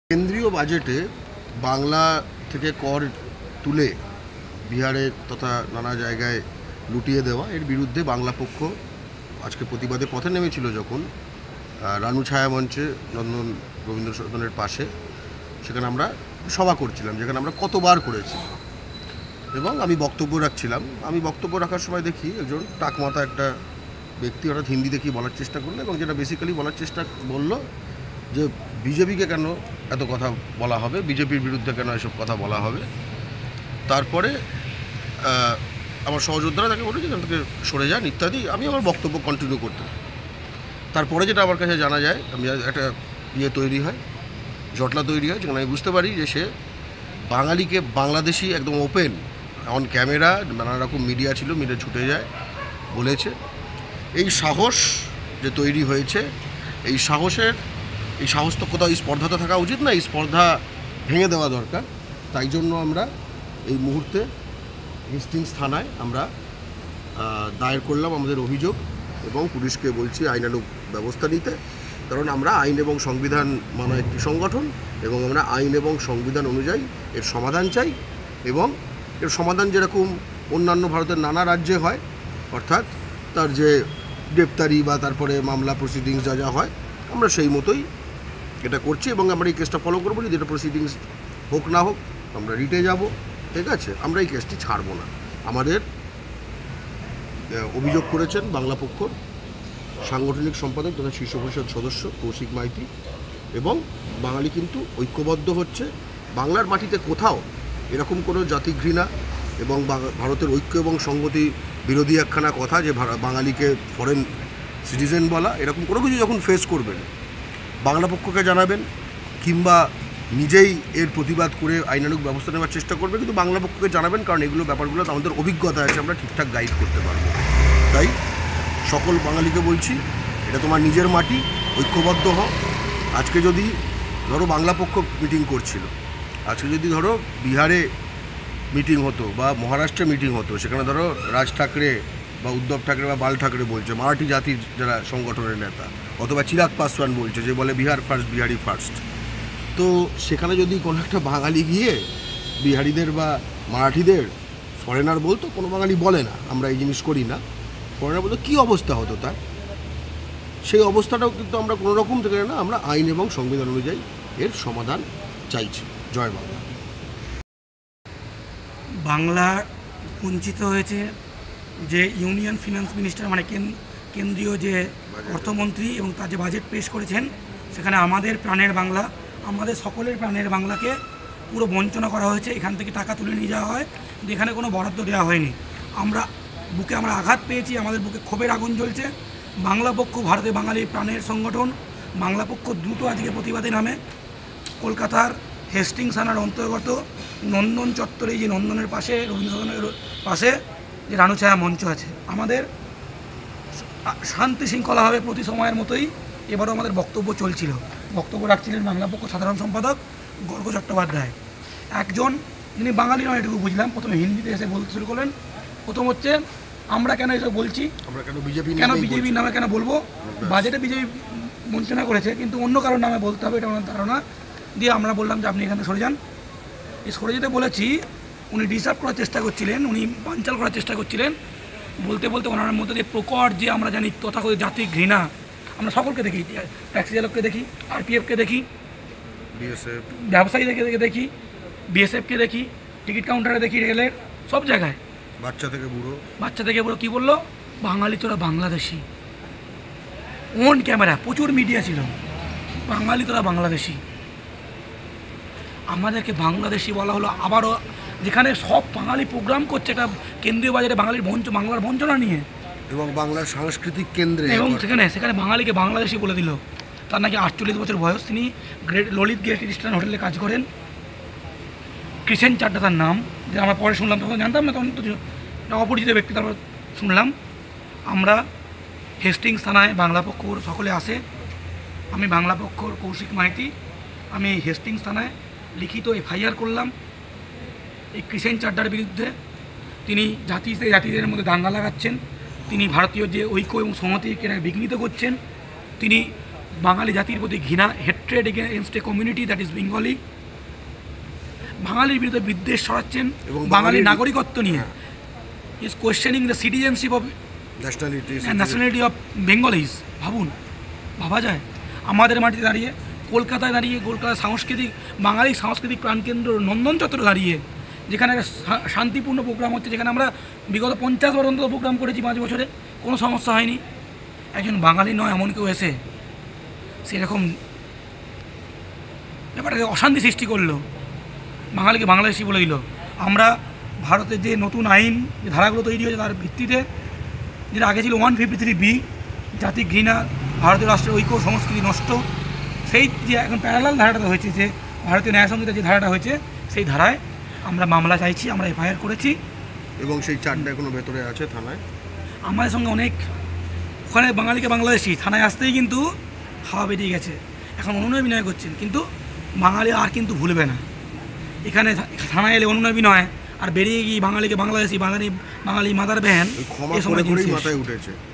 কেন্দ্রীয় বাজেটে বাংলা থেকে কর তুলে বিহারে তথা নানা জায়গায় লুটিয়ে দেওয়া এর বিরুদ্ধে বাংলা পক্ষ আজকে প্রতিবাদে পথে নেমেছিল। যখন রানু ছায়া মঞ্চে নন্দন রবীন্দ্র সদনের পাশে, সেখানে আমরা সভা করছিলাম, যেখানে আমরা কতবার করেছি এবং আমি বক্তব্য রাখছিলাম। আমি বক্তব্য রাখার সময় দেখি একজন টাকমাথা একটা ব্যক্তি হঠাৎ হিন্দি দেখি বলার চেষ্টা করলো, এবং যেটা বেসিক্যালি বলার চেষ্টা বললো যে বিজেপিকে কেন এত কথা বলা হবে, বিজেপির বিরুদ্ধে কেন এসব কথা বলা হবে। তারপরে আমার সহযোদ্ধারা তাকে বলে যে এখান থেকে সরে যান ইত্যাদি। আমি আমার বক্তব্য কন্টিনিউ করতে, তারপরে যেটা আমার কাছে জানা যায়, আমি একটা তৈরি হয়, জটলা তৈরি হয়, যেখানে আমি বুঝতে পারি যে সে বাঙালিকে, বাংলাদেশি একদম ওপেন অন ক্যামেরা, নানা রকম মিডিয়া ছিল, মিডিয়া ছুটে যায় বলেছে। এই সাহস যে তৈরি হয়েছে, এই সাহস তো কোথাও, এই স্পর্ধাটা থাকা উচিত না, এই স্পর্ধা ভেঙে দেওয়া দরকার। তাই জন্য আমরা এই মুহূর্তে হেস্টিংস থানায় আমরা দায়ের করলাম আমাদের অভিযোগ, এবং পুলিশকে বলছি আইনানুগ ব্যবস্থা নিতে। কারণ আমরা আইন এবং সংবিধান মানা একটি সংগঠন, এবং আমরা আইন এবং সংবিধান অনুযায়ী এর সমাধান চাই। এবং এর সমাধান যেরকম অন্যান্য ভারতের নানা রাজ্যে হয়, অর্থাৎ তার যে গ্রেপ্তারি বা তারপরে মামলা প্রসিডিংস যা হয়, আমরা সেই মতোই এটা করছি। এবং আমরা এই কেসটা ফলো করবো, যদি এটা প্রসিডিংস হোক না হোক আমরা রিটে যাব, ঠিক আছে। আমরা এই কেসটি ছাড়বো না। আমাদের অভিযোগ করেছেন বাংলা পক্ষর সাংগঠনিক সম্পাদক তথা শীর্ষ পরিষদ সদস্য কৌশিক মাইতি, এবং বাঙালি কিন্তু ঐক্যবদ্ধ হচ্ছে। বাংলার মাটিতে কোথাও এরকম কোনো জাতি ঘৃণা এবং ভারতের ঐক্য এবং সংহতি বিরোধী একখানা কথা, যে বাঙালিকে ফরেন সিটিজেন বলা, এরকম কোনো কিছু যখন ফেস করবেন বাংলা পক্ষকে জানাবেন, কিংবা নিজেই এর প্রতিবাদ করে আইনানুগ ব্যবস্থা নেওয়ার চেষ্টা করবে, কিন্তু বাংলা পক্ষকে জানাবেন, কারণ এগুলো ব্যাপারগুলো আমাদের অভিজ্ঞতা আছে, আমরা ঠিকঠাক গাইড করতে পারবো। তাই সকল বাঙালিকে বলছি, এটা তোমার নিজের মাটি, ঐক্যবদ্ধ হও। আজকে যদি ধরো বাংলা পক্ষ মিটিং করছিল, আজকে যদি ধরো বিহারে মিটিং হতো বা মহারাষ্ট্রে মিটিং হতো, সেখানে ধরো রাজ ঠাকরে বা উদ্ধব ঠাকরে বা বাল ঠাকরে বলছে, মারাঠি জাতির যারা সংগঠনের নেতা, অথবা চিরাগ পাসওয়ান বলছে, যে বলে বিহার ফার্স্ট, বিহারি ফার্স্ট। তো সেখানে যদি কোনো একটা বাঙালি গিয়ে বিহারিদের বা মারাঠিদের ফরেনার বলতো, কোনো বাঙালি বলে না, আমরা এই জিনিস করি না, ফরেনার বলতো, কী অবস্থা হতো তার? সেই অবস্থাটাও কিন্তু আমরা কোনো রকম থেকে না, আমরা আইন এবং সংবিধান অনুযায়ী এর সমাধান চাইছি। জয় বাংলা। বাংলা বঞ্চিত হয়েছে যে ইউনিয়ন ফিনান্স মিনিস্টার, মানে কেন্দ্রীয় যে অর্থমন্ত্রী, এবং তার যে বাজেট পেশ করেছেন, সেখানে আমাদের প্রাণের বাংলা, আমাদের সকলের প্রাণের বাংলাকে পুরো বঞ্চনা করা হয়েছে। এখান থেকে টাকা তুলে নিয়ে যাওয়া হয়, এখানে কোনো বরাদ্দ দেওয়া হয়নি। আমরা আঘাত পেয়েছি, আমাদের বুকে ক্ষোভের আগুন জ্বলছে। বাংলা পক্ষ ভারতে বাঙালির প্রাণের সংগঠন, বাংলা পক্ষ দ্রুত আজকে প্রতিবাদে নামে। কলকাতার হেস্টিংস থানার অন্তর্গত নন্দন চত্বরে, যে নন্দনের পাশে, রবীন্দ্র সদনের পাশে যে রানু ছায়া মঞ্চ আছে, আমাদের শান্তি শৃঙ্খলাভাবে প্রতি সময়ের মতোই এবারও আমাদের বক্তব্য চলছিল। বক্তব্য রাখছিলেন বাংলা পক্ষ সাধারণ সম্পাদক গর্গ চট্টোপাধ্যায়, একজন যিনি বাঙালি নয়, এটুকু বুঝলাম। প্রথমে হিন্দিতে এসে বলতে শুরু করলেন। প্রথম হচ্ছে, আমরা কেন এসব বলছি, আমরা কেন বিজেপির নামে কেন বলবো, বাজেটে বিজেপি বঞ্চনা করেছে, কিন্তু অন্য কারোর নামে বলতে হবে, এটা ওনার ধারণা। দিয়ে আমরা বললাম যে আপনি এখানে সরে যান। এই সরে যেতে বলেছি, উনি ডিস্টার্ব করার চেষ্টা করছিলেন, উনি বানচাল করার চেষ্টা করছিলেন। বলতে বলতে ওনার মধ্যে দিয়ে প্রকট, যে আমরা জানি তথাকথিত জাতি ঘৃণা, আমরা সকলকে দেখি, ট্যাক্সি চালককে দেখি, আরপিএফকে দেখি, ব্যবসায়ী দেখি, বিএসএফকে দেখি, টিকিট কাউন্টারে দেখি, রেলের সব জায়গায়, বাচ্চা থেকে বুড়ো কী বললো, বাঙালি তোরা বাংলাদেশি। অন ক্যামেরা প্রচুর মিডিয়া ছিল, বাঙালি তোরা বাংলাদেশি। আমাদেরকে বাংলাদেশি বলা হলো, আবারও যেখানে সব বাঙালি প্রোগ্রাম করছে একটা কেন্দ্রীয় বাজারে বাংলার বঞ্চনা নিয়ে, এবং বাংলার সাংস্কৃতিক কেন্দ্রে, এবং সেখানে বাঙালিকে বাংলাদেশি বলে দিল। তার নাকি 48 বছর বয়স, তিনি ললিত গ্রেট ইস্টার্ন হোটেলে কাজ করেন, ক্রিসেন্ট চাড্ডা তার নাম, যে আমরা পরে শুনলাম, তখন জানতাম না, তখন তো অপরিচিত ব্যক্তি, তারপর শুনলাম। আমরা হেস্টিংস থানায় বাংলা পক্ষ সকলে আসে, আমি বাংলা পক্ষর কৌশিক মাইতি, আমি হেস্টিংস থানায় লিখিত এফআইআর করলাম এই ক্রিসেন্ট চাড্ডার বিরুদ্ধে। তিনি জাতিদের মধ্যে দাঙ্গা লাগাচ্ছেন, তিনি ভারতীয় যে ঐক্য এবং সংহতিকে বিঘ্নিত করছেন, তিনি বাঙালি জাতির প্রতি ঘৃণা, hatred against a community that is Bengali. বাঙালির বিরুদ্ধে বিদ্বেষ ছড়াচ্ছেন এবং বাঙালি বাঙালির- নাগরিকত্ব নিয়ে। Is questioning the citizenship of nationality of Bengalis. ভাবুন, ভাবা যায়? আমাদের মাটিতে দাঁড়িয়ে, কলকাতায় দাঁড়িয়ে, কলকাতার সাংস্কৃতিক, বাঙালি সাংস্কৃতিক প্রাণকেন্দ্র নন্দন চত্বরে দাঁড়িয়ে, যেখানে একটা শান্তিপূর্ণ প্রোগ্রাম হচ্ছে, যেখানে আমরা বিগত 50 বার অন্তত প্রোগ্রাম করেছি 5 বছরে, কোনো সমস্যা হয়নি। একজন বাঙালি নয় এমন কেউ এসে সেরকম ব্যাপারটাকে অশান্তি সৃষ্টি করলো, বাঙালিকে বাংলাদেশি বলে দিল। আমরা ভারতের যে নতুন আইন, যে ধারাগুলো তৈরি হয়েছে তার ভিত্তিতে, যেটা আগে ছিল 153B, জাতি ঘৃণা, ভারতীয় রাষ্ট্রের ঐক্য, সংস্কৃতি নষ্ট, সেই যে এখন প্যারালাল ধারাটা হয়েছে, যে ভারতীয় ন্যায় সংহিতার যে ধারাটা হয়েছে, সেই ধারায় আমরা মামলা চাইছি, আমরা এফআইআর করেছি। এবং সেই 4টা এখনো ভেতরে আছে থানায়। আমাদের সঙ্গে অনেক, ওখানে বাঙালিকে বাংলাদেশি, থানায় আসতেই কিন্তু হাওয়া বেরিয়ে গেছে। এখন অনুনয় বিনয় করছেন, কিন্তু বাঙালি আর কিন্তু ভুলবে না। এখানে থানায় এলে অনুনয় বিনয়, আর বেরিয়ে গিয়ে বাঙালিকে বাংলাদেশি, বাঙালি মাদার ব্যান, ওই ক্ষমা এ করে সময় করেই জিনিস শেষ। মাথায় উঠেছে।